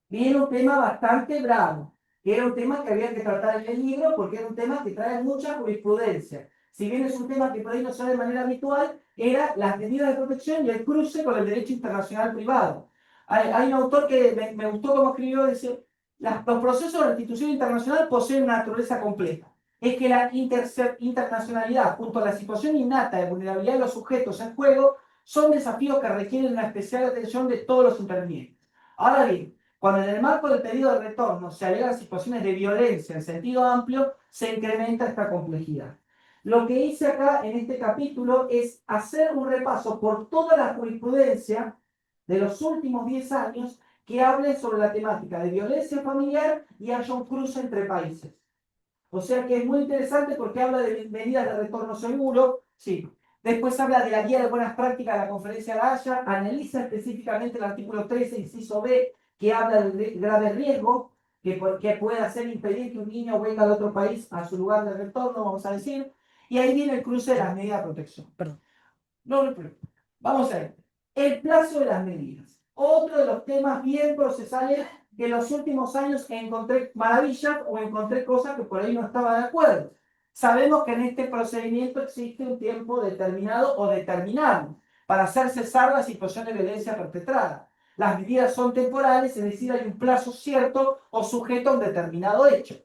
Viene un tema bastante bravo, que era un tema que había que tratar en el libro porque era un tema que trae mucha jurisprudencia. Si bien es un tema que por ahí no se da de manera habitual, era las medidas de protección y el cruce con el derecho internacional privado. Hay un autor que me gustó como escribió, dice, los procesos de restitución internacional poseen una naturaleza compleja. Es que la internacionalidad, junto a la situación innata de vulnerabilidad de los sujetos en juego, son desafíos que requieren una especial atención de todos los intervinientes. Ahora bien, cuando en el marco del pedido de retorno se alegan situaciones de violencia en sentido amplio, se incrementa esta complejidad. Lo que hice acá en este capítulo es hacer un repaso por toda la jurisprudencia de los últimos 10 años que hable sobre la temática de violencia familiar y haya un cruce entre países. O sea que es muy interesante porque habla de medidas de retorno seguro, sí. Después habla de la guía de buenas prácticas de la Conferencia de la Haya, analiza específicamente el artículo 13, inciso B, que habla del grave riesgo que puede hacer impedir que un niño venga de otro país a su lugar de retorno, vamos a decir. Y ahí viene el cruce de las medidas de protección. Perdón. No, no, pero vamos a ver. El plazo de las medidas. Otro de los temas bien procesales que en los últimos años encontré maravillas o encontré cosas que por ahí no estaba de acuerdo. Sabemos que en este procedimiento existe un tiempo determinado o determinado para hacer cesar la situación de violencia perpetrada. Las medidas son temporales, es decir, hay un plazo cierto o sujeto a un determinado hecho.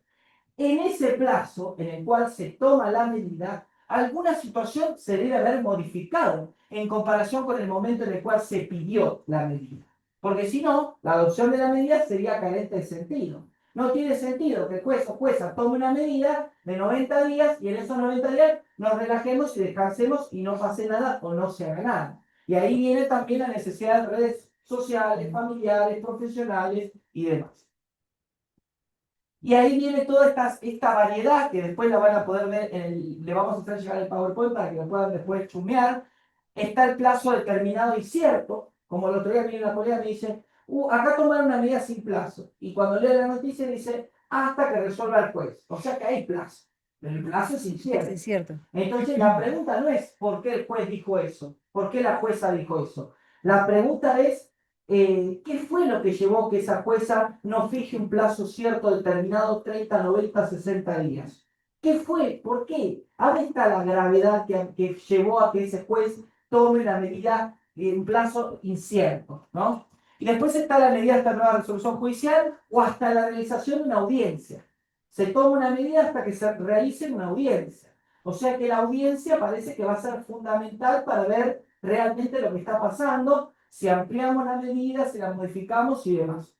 En ese plazo en el cual se toma la medida, alguna situación se debe haber modificado en comparación con el momento en el cual se pidió la medida. Porque si no, la adopción de la medida sería carente de sentido. No tiene sentido que el juez o jueza tome una medida de 90 días y en esos 90 días nos relajemos y descansemos y no pase nada o no se haga nada. Y ahí viene también la necesidad de redes sociales, familiares, profesionales y demás. Y ahí viene toda esta variedad que después la van a poder ver, le vamos a hacer llegar el PowerPoint para que lo puedan después chumear. Está el plazo determinado y cierto, como el otro día viene una colega y me dice, acá tomaron una medida sin plazo. Y cuando lee la noticia dice, hasta que resuelva el juez. O sea que hay plazo. Pero el plazo es incierto. Es incierto. Entonces la pregunta no es por qué el juez dijo eso, por qué la jueza dijo eso. La pregunta es, ¿qué fue lo que llevó que esa jueza no fije un plazo cierto determinado, 30, 90, 60 días? ¿Qué fue? ¿Por qué? Ahí está la gravedad que llevó a que ese juez tome una medida en un plazo incierto, ¿no? Y después está la medida de esta nueva resolución judicial o hasta la realización de una audiencia. Se toma una medida hasta que se realice una audiencia. O sea que la audiencia parece que va a ser fundamental para ver realmente lo que está pasando si ampliamos la medida, si la modificamos y demás.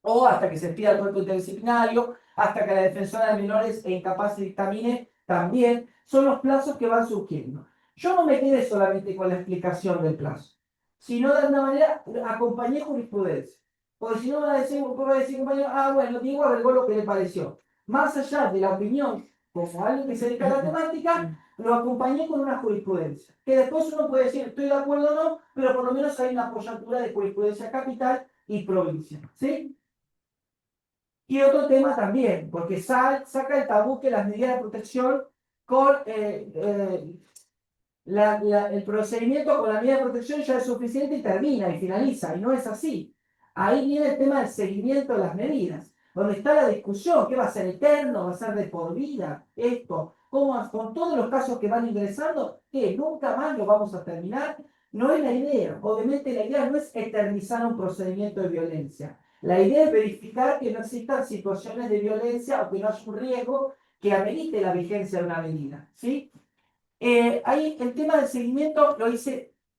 O hasta que se pida el cuerpo interdisciplinario, hasta que la defensora de menores e incapaces dictamine también, son los plazos que van surgiendo. Yo no me quedé solamente con la explicación del plazo, sino de alguna manera acompañé jurisprudencia. Porque si no va a decir, compañero, bueno, Diego averiguó lo que le pareció. Más allá de la opinión, como alguien que se dedica a la temática, lo acompañé con una jurisprudencia. Que después uno puede decir, estoy de acuerdo o no, pero por lo menos hay una apoyatura de jurisprudencia capital y provincia. ¿Sí? Y otro tema también, porque saca el tabú que las medidas de protección con el procedimiento con la medida de protección ya es suficiente y termina y finaliza, y no es así. Ahí viene el tema del seguimiento de las medidas, donde está la discusión, ¿qué va a ser eterno? ¿Va a ser de por vida? Esto, ¿cómo, con todos los casos que van ingresando, que nunca más lo vamos a terminar? No es la idea. Obviamente la idea no es eternizar un procedimiento de violencia. La idea es verificar que no existan situaciones de violencia o que no haya un riesgo que amerite la vigencia de una medida, ¿sí? Ahí el tema del seguimiento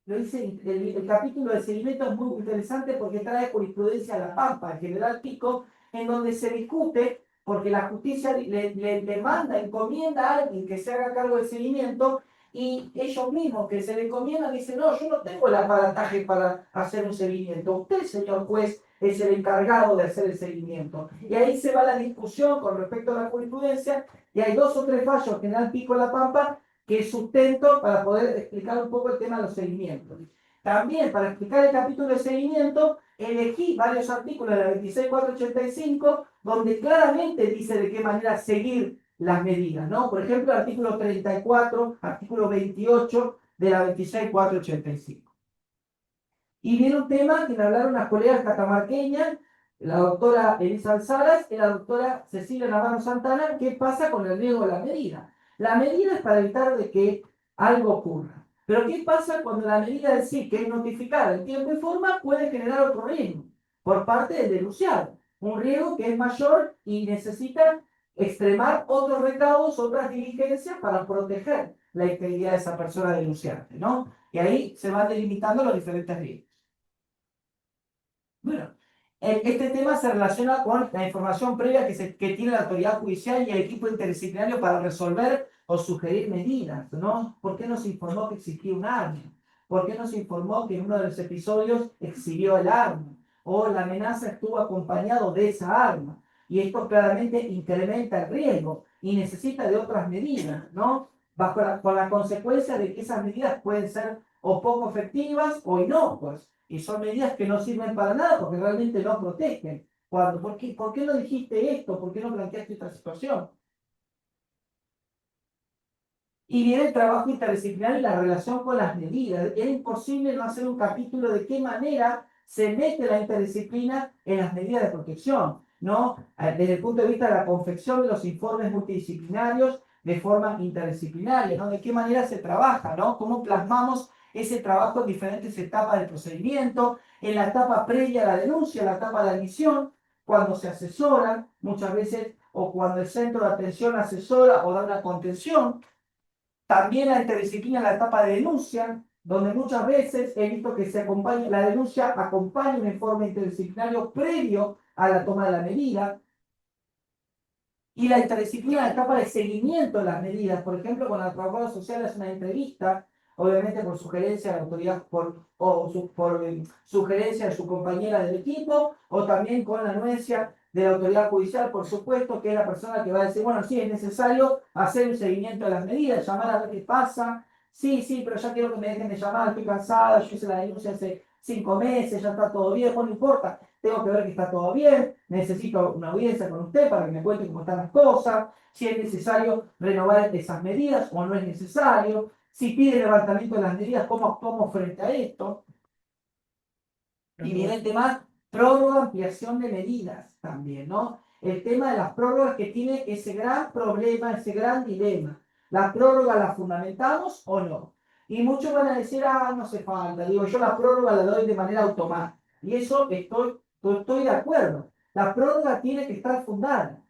el capítulo de seguimiento es muy interesante porque trae jurisprudencia a la Pampa, el general Pico, en donde se discute, porque la justicia le manda, encomienda a alguien que se haga cargo del seguimiento, y ellos mismos que se le encomiendan dicen, no, yo no tengo el aparataje para hacer un seguimiento, usted, señor juez, es el encargado de hacer el seguimiento. Y ahí se va la discusión con respecto a la jurisprudencia, y hay 2 o 3 fallos, general Pico en la Pampa, que sustento para poder explicar un poco el tema de los seguimientos. También, para explicar el capítulo de seguimiento, elegí varios artículos de la 26485, donde claramente dice de qué manera seguir las medidas, ¿no? Por ejemplo, el artículo 34, artículo 28 de la 26485. Y viene un tema que me hablaron unas colegas catamarqueñas, la doctora Elisa Alzaras y la doctora Cecilia Navarro Santana, ¿qué pasa con el riesgo de la medida? La medida es para evitar de que algo ocurra. Pero ¿qué pasa cuando la medida en sí, que es notificada en tiempo y forma, puede generar otro riesgo por parte del denunciado? Un riesgo que es mayor y necesita extremar otros recaudos, otras diligencias para proteger la integridad de esa persona denunciante, ¿no? Y ahí se van delimitando los diferentes riesgos. Bueno, este tema se relaciona con la información previa que tiene la autoridad judicial y el equipo interdisciplinario para resolver o sugerir medidas, ¿no? ¿Por qué no se informó que existía un arma? ¿Por qué no se informó que en uno de los episodios exhibió el arma? O la amenaza estuvo acompañado de esa arma. Y esto claramente incrementa el riesgo y necesita de otras medidas, ¿no? Con la consecuencia de que esas medidas pueden ser o poco efectivas o inocuas. Y son medidas que no sirven para nada porque realmente no protegen. ¿Por qué no dijiste esto? ¿Por qué no planteaste esta situación? Y viene el trabajo interdisciplinario y la relación con las medidas. Es imposible no hacer un capítulo de qué manera se mete la interdisciplina en las medidas de protección, ¿no? Desde el punto de vista de la confección de los informes multidisciplinarios de forma interdisciplinaria, ¿no? De qué manera se trabaja, ¿no? Cómo plasmamos ese trabajo en diferentes etapas del procedimiento, en la etapa previa a la denuncia, en la etapa de admisión, cuando se asesoran, muchas veces, o cuando el centro de atención asesora o da una contención. También la interdisciplina en la etapa de denuncia, donde muchas veces he visto que la denuncia acompaña un informe interdisciplinario previo a la toma de la medida. Y la interdisciplina en la etapa de seguimiento de las medidas, por ejemplo, cuando la trabajadora social hace una entrevista, obviamente por sugerencia de la autoridad, por sugerencia de su compañera del equipo, o también con la anuencia de la autoridad judicial, por supuesto, que es la persona que va a decir, bueno, sí, es necesario hacer un seguimiento de las medidas, llamar a ver qué pasa, sí, pero ya quiero que me dejen de llamar, estoy cansada, yo hice la denuncia hace 5 meses, ya está todo bien, no importa, tengo que ver que está todo bien, necesito una audiencia con usted para que me cuente cómo están las cosas, si es necesario renovar esas medidas o no es necesario, si pide levantamiento de las medidas, cómo actuamos frente a esto. Y viene el tema prórroga, ampliación de medidas también, ¿no? El tema de las prórrogas que tiene ese gran problema, ese gran dilema. ¿La prórroga la fundamentamos o no? Y muchos van a decir, no hace falta. Digo, yo la prórroga la doy de manera automática. Y eso estoy de acuerdo. La prórroga tiene que estar fundada.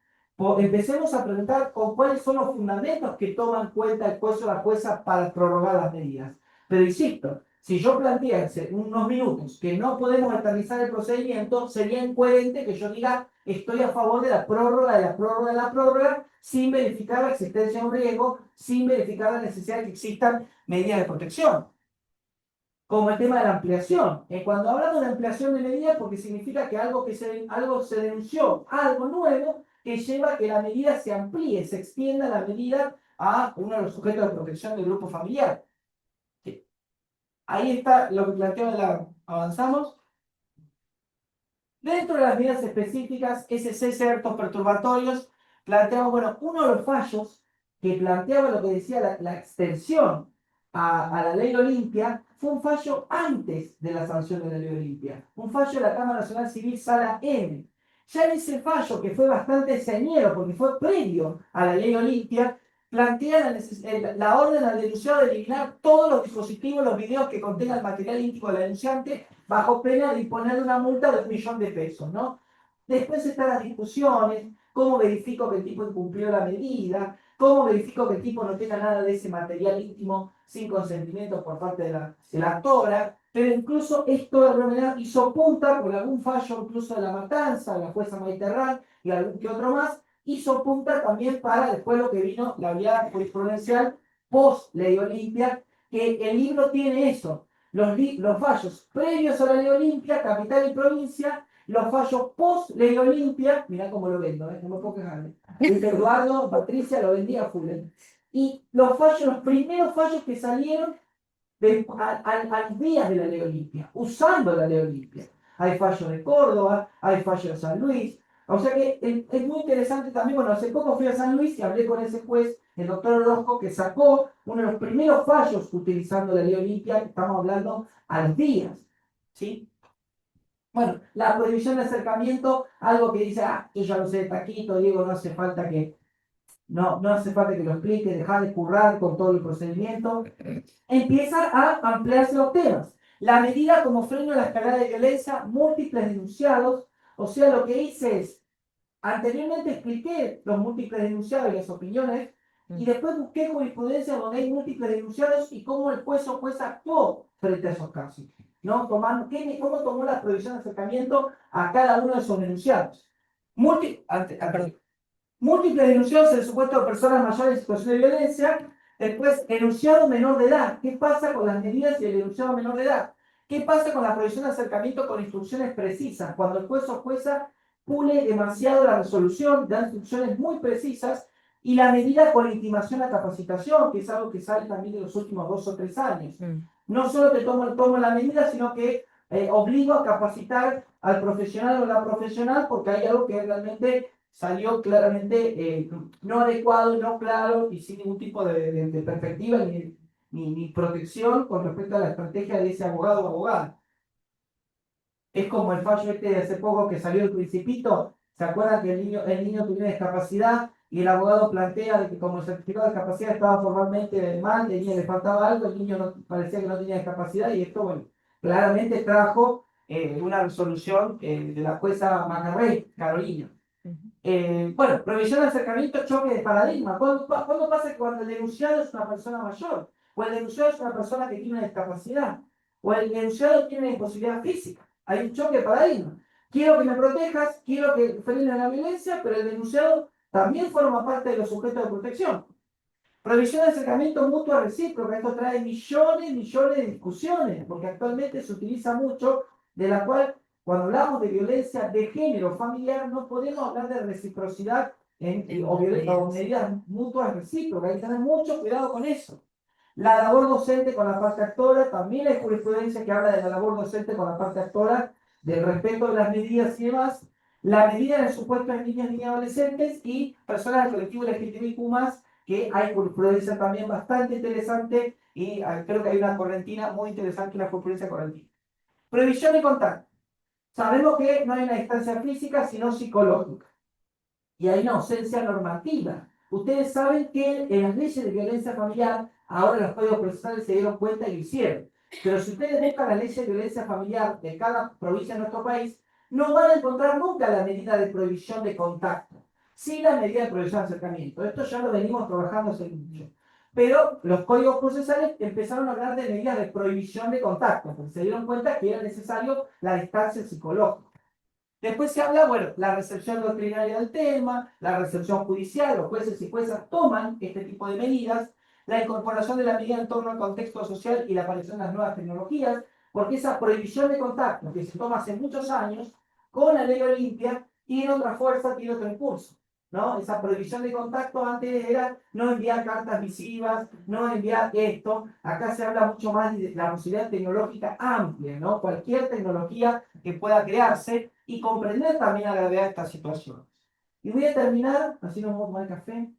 Empecemos a preguntar con cuáles son los fundamentos que toman en cuenta el juez o la jueza para prorrogar las medidas. Pero insisto, Si yo planteé hace unos minutos que no podemos eternizar el procedimiento, sería incoherente que yo diga estoy a favor de la prórroga, de la prórroga, de la prórroga, sin verificar la existencia de un riesgo, sin verificar la necesidad de que existan medidas de protección. Como el tema de la ampliación. Cuando hablamos de ampliación de medidas, porque significa que algo se denunció, algo nuevo, que lleva a que la medida se amplíe, se extienda la medida a uno de los sujetos de protección del grupo familiar. Ahí está lo que planteó avanzamos. Dentro de las medidas específicas, ese cese de actos perturbatorios, planteamos, bueno, uno de los fallos que planteaba lo que decía la extensión a la ley Olimpia, fue un fallo antes de la sanción de la ley Olimpia, un fallo de la Cámara Nacional Civil Sala M. Ya en ese fallo, que fue bastante señero, porque fue previo a la ley Olimpia, plantea la orden al denunciado de eliminar todos los dispositivos, los videos que contengan material íntimo del denunciante, bajo pena de imponer una multa de 1.000.000 de pesos, ¿no? Después están las discusiones, cómo verifico que el tipo incumplió la medida, cómo verifico que el tipo no tenga nada de ese material íntimo sin consentimiento por parte de la actora, pero incluso esto de alguna manera hizo punta por algún fallo incluso de la matanza, de la jueza Maiterral y algún que otro más, hizo punta también para después lo que vino la vía jurisprudencial post Ley Olimpia, que el libro tiene eso, los fallos previos a la Ley Olimpia, capital y provincia, los fallos post Ley Olimpia, mirá cómo lo vendo, no me puedo quejar. Eduardo, Patricia lo vendía a full. Y los fallos, los primeros fallos que salieron a los días de la Ley Olimpia, usando la Ley Olimpia. Hay fallos de Córdoba, hay fallos de San Luis. O sea que es muy interesante también. Bueno, hace poco fui a San Luis y hablé con ese juez, el doctor Orozco, que sacó uno de los primeros fallos utilizando la Ley Olimpia, que estamos hablando a los días. ¿Sí? Bueno, la prohibición de acercamiento, algo que dice, yo ya lo sé de taquito, Diego, no hace falta que no hace falta que lo explique, dejar de currar con todo el procedimiento. Empiezan a ampliarse los temas. La medida como freno a la escalada de violencia, múltiples denunciados. O sea, lo que hice es, anteriormente expliqué los múltiples denunciados y las opiniones, y después busqué jurisprudencia donde hay múltiples denunciados y cómo el juez o jueza actuó frente a esos casos. ¿No? ¿Cómo tomó la prohibición de acercamiento a cada uno de esos denunciados? Perdón. Múltiples denunciados en el supuesto de personas mayores en situación de violencia. Después, enunciado menor de edad. ¿Qué pasa con las medidas y el enunciado menor de edad? ¿Qué pasa con la prohibición de acercamiento con instrucciones precisas? Cuando el juez o jueza pule demasiado la resolución, da instrucciones muy precisas, y la medida con intimación a capacitación, que es algo que sale también de los últimos 2 o 3 años. No solo te tomo la medida, sino que obligo a capacitar al profesional o la profesional, porque hay algo que realmente salió claramente no adecuado, no claro y sin ningún tipo de perspectiva ni protección con respecto a la estrategia de ese abogado o abogada. Es como el fallo de hace poco que salió el Principito. ¿Se acuerdan que el niño tenía discapacidad y el abogado plantea de que como el certificado de discapacidad estaba formalmente mal, el niño le faltaba algo, el niño parecía que no tenía discapacidad, y esto, bueno, claramente trajo una resolución de la jueza Macarrey, Carolina. Bueno, prohibición de acercamiento, choque de paradigma. ¿Cuándo pasa cuando el denunciado es una persona mayor? O el denunciado es una persona que tiene una discapacidad. O el denunciado tiene una imposibilidad física. Hay un choque de paradigma. Quiero que me protejas, quiero que frene la violencia, pero el denunciado también forma parte de los sujetos de protección. Prohibición de acercamiento mutuo recíproco. Esto trae millones de discusiones, porque actualmente se utiliza mucho, de la cual, cuando hablamos de violencia de género familiar, no podemos hablar de reciprocidad o medidas mutuas recíprocas. Hay que tener mucho cuidado con eso. La labor docente con la parte actora, también hay jurisprudencia que habla de la labor docente con la parte actora, del respeto de las medidas y demás. La medida en el supuesto de niñas, niñas, adolescentes y personas del colectivo LGTBIQ+, que hay jurisprudencia también bastante interesante, y creo que hay una correntina muy interesante, una jurisprudencia correntina. Prohibición de contacto. Sabemos que no hay una distancia física, sino psicológica. Y hay una ausencia normativa. Ustedes saben que en las leyes de violencia familiar, ahora los códigos procesales se dieron cuenta y lo hicieron. Pero si ustedes buscan las leyes de violencia familiar de cada provincia de nuestro país, no van a encontrar nunca la medida de prohibición de contacto, sí la medida de prohibición de acercamiento. Esto ya lo venimos trabajando hace mucho. pero los códigos procesales empezaron a hablar de medidas de prohibición de contacto, porque se dieron cuenta que era necesario la distancia psicológica. Después se habla, bueno, la recepción doctrinaria del tema, la recepción judicial, los jueces y juezas toman este tipo de medidas, la incorporación de la medida en torno al contexto social y la aparición de las nuevas tecnologías, porque esa prohibición de contacto que se toma hace muchos años, con la ley Olimpia, tiene otra fuerza, tiene otro impulso, ¿no? Esa prohibición de contacto antes era no enviar cartas visivas, no enviar esto. Acá se habla mucho más de la posibilidad tecnológica amplia, ¿no? Cualquier tecnología que pueda crearse y comprender también la gravedad de esta situación. Y voy a terminar, así nos vamos a tomar café,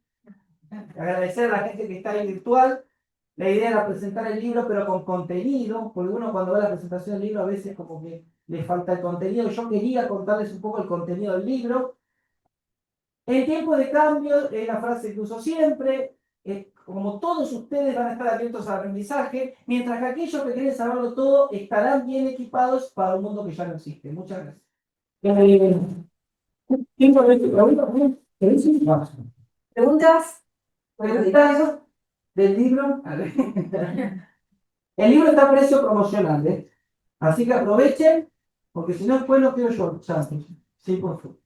agradecer a la gente que está ahí virtual. La idea era presentar el libro, pero con contenido, porque uno cuando ve la presentación del libro a veces como que le falta el contenido. Yo quería contarles un poco el contenido del libro. En tiempo de cambio, es la frase que uso siempre, como todos ustedes van a estar abiertos al aprendizaje, mientras que aquellos que quieren saberlo todo estarán bien equipados para un mundo que ya no existe. Muchas gracias. ¿Tengo preguntas? ¿Preguntas? ¿Preguntas del libro? A ver. El libro está a precio promocional, ¿eh? Así que aprovechen, porque si no después no quiero yo. Sí, por favor.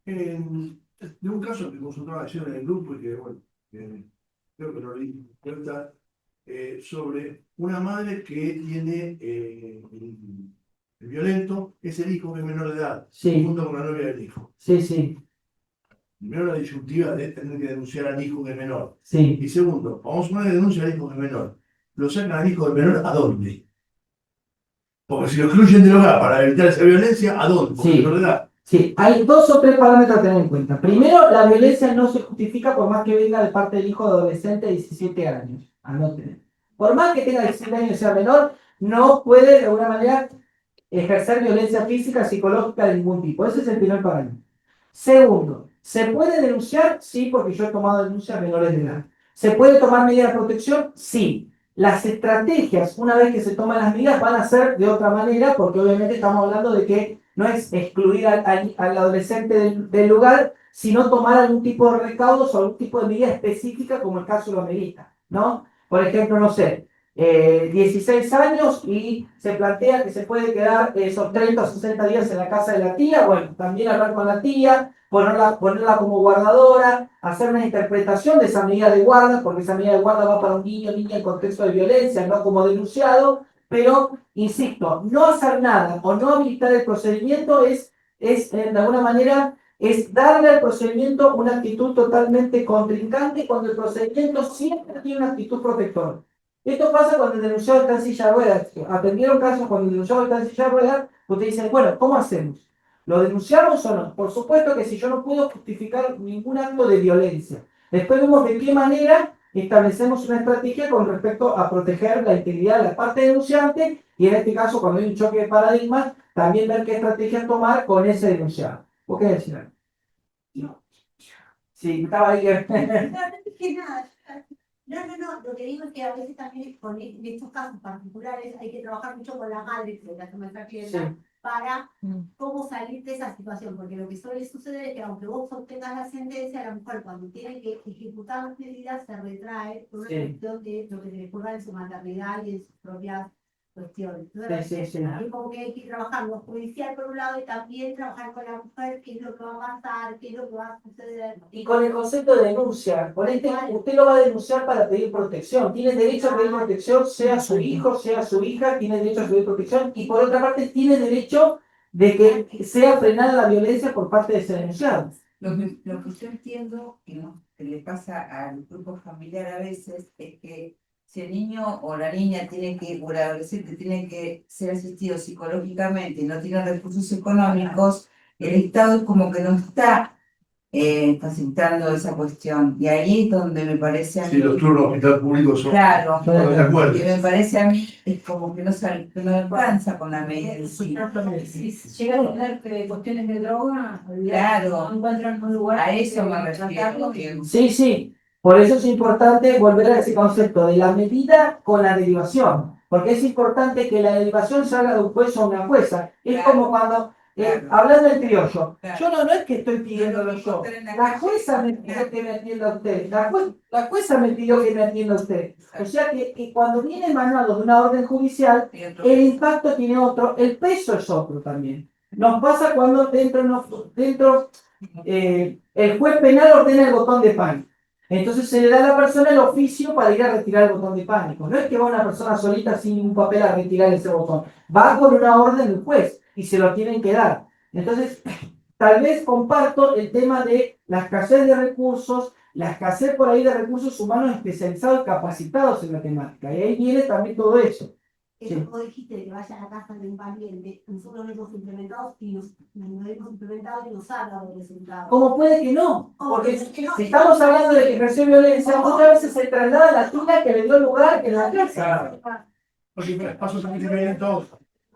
De un caso que nosotros ayer en el grupo y que, bueno, creo que lo leí en cuenta, sobre una madre que tiene el violento, es el hijo que es menor de edad, Sí. junto con la novia del hijo. Sí, sí. Primero la disyuntiva de tener que denunciar al hijo que es menor. Sí. Y segundo, vamos a poner que denuncia al hijo que es menor. ¿Lo sacan al hijo del menor a dónde? Porque si lo excluyen del hogar para evitar esa violencia, ¿a dónde? Porque Sí. es menor de edad. Sí, hay dos o tres parámetros a tener en cuenta. Primero, la violencia no se justifica por más que venga de parte del hijo de adolescente de 17 años. Anoten. Por más que tenga 17 años y sea menor, no puede de alguna manera ejercer violencia física, psicológica de ningún tipo. Ese es el primer parámetro. Segundo, ¿se puede denunciar? Sí, porque yo he tomado denuncias menores de edad. ¿Se puede tomar medidas de protección? Sí. Las estrategias, una vez que se toman las medidas, van a ser de otra manera, porque obviamente estamos hablando de que no es excluir al adolescente del lugar, sino tomar algún tipo de recaudos o algún tipo de medida específica, como el caso lo amerita, ¿no? Por ejemplo, no sé, 16 años y se plantea que se puede quedar esos 30 o 60 días en la casa de la tía, bueno, también hablar con la tía, ponerla como guardadora, hacer una interpretación de esa medida de guarda, porque esa medida de guarda va para un niño o niña en contexto de violencia, no como denunciado, pero, insisto, no hacer nada o no habilitar el procedimiento es de alguna manera, es darle al procedimiento una actitud totalmente contrincante cuando el procedimiento siempre tiene una actitud protectora. Esto pasa cuando el denunciado está en silla de ruedas. Atendieron casos cuando el denunciado está en silla de ruedas, ustedes dicen, bueno, ¿cómo hacemos? ¿Lo denunciamos o no? Por supuesto que si yo no puedo justificar ningún acto de violencia. Después vemos de qué manera establecemos una estrategia con respecto a proteger la integridad de la parte denunciante y en este caso, cuando hay un choque de paradigmas, también ver qué estrategia tomar con ese denunciado. ¿Por qué decir algo? No. Sí, estaba ahí. No, lo que digo es que a veces también en estos casos particulares hay que trabajar mucho con la madre, que es la que me está clienta, para cómo salir de esa situación, porque lo que suele suceder es que aunque vos obtengas la sentencia, a lo mejor cuando tiene que ejecutar las medidas se retrae por una cuestión de lo que se le ocurra en su maternidad y en sus propias cuestiones. Entonces, es como que hay que trabajar lo judicial por un lado y también trabajar con la mujer, qué es lo que va a pasar, qué es lo que va a suceder. Y con el concepto de denuncia, usted lo va a denunciar para pedir protección. Tiene derecho a pedir protección, sea su hijo, sea su hija, tiene derecho a pedir protección. Y por otra parte, tiene derecho de que sea frenada la violencia por parte de ese denunciado. Lo que yo entiendo que le pasa al grupo familiar a veces es que si el niño o la niña o el adolescente tiene que ser asistido psicológicamente y no tiene recursos económicos, el Estado es como que no está facilitando esa cuestión. Y ahí es donde me parece a mí. Sí, los turnos de hospital público son. Claro, de acuerdo. y me parece a mí es como que que no alcanza con la medida. Si llegan a tener cuestiones de droga, Claro, no encuentran un lugar. a eso me refiero. Sí, sí. Por eso es importante volver a ese concepto de la medida con la derivación. Porque es importante que la derivación salga de un juez a una jueza. Es como cuando hablando en criollo. Claro. Yo no es que estoy pidiéndolo yo. encontrar en la La calle. jueza me pidió que me atienda a usted. La jueza me pidió que me atienda a usted. O sea que cuando viene emanado de una orden judicial, Y otro- el impacto tiene otro, el peso es otro también. Nos pasa cuando el juez penal ordena el botón de pánico. Entonces se le da a la persona el oficio para ir a retirar el botón de pánico. No es que va una persona solita sin ningún papel a retirar ese botón. Va con una orden del juez y se lo tienen que dar. Entonces, tal vez comparto el tema de la escasez de recursos, la escasez por ahí de recursos humanos especializados y capacitados en la temática. Y ahí viene también todo eso. Eso Sí. como dijiste de que vaya a la casa de un pariente, nosotros lo hemos implementado y nos hemos implementado y nos ha dado resultados. ¿Cómo puede que no? ¿Cómo Porque puede que no? si estamos hablando de que ejerció violencia, muchas veces se traslada a la tía que le dio lugar en la casa. Porque pasos también se ven todos.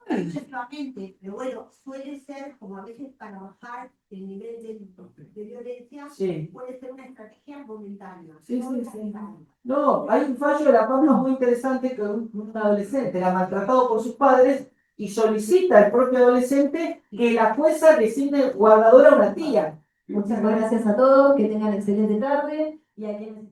Efectivamente, pero bueno, suele ser como a veces para bajar el nivel de violencia, Sí. puede ser una estrategia momentánea. Sí, no sí, sí. momentánea. No, hay un fallo de la PAMA muy interesante que un adolescente era maltratado por sus padres y solicita al propio adolescente que la jueza designe guardadora a una tía. Muchas gracias a todos, que tengan excelente tarde y a quienes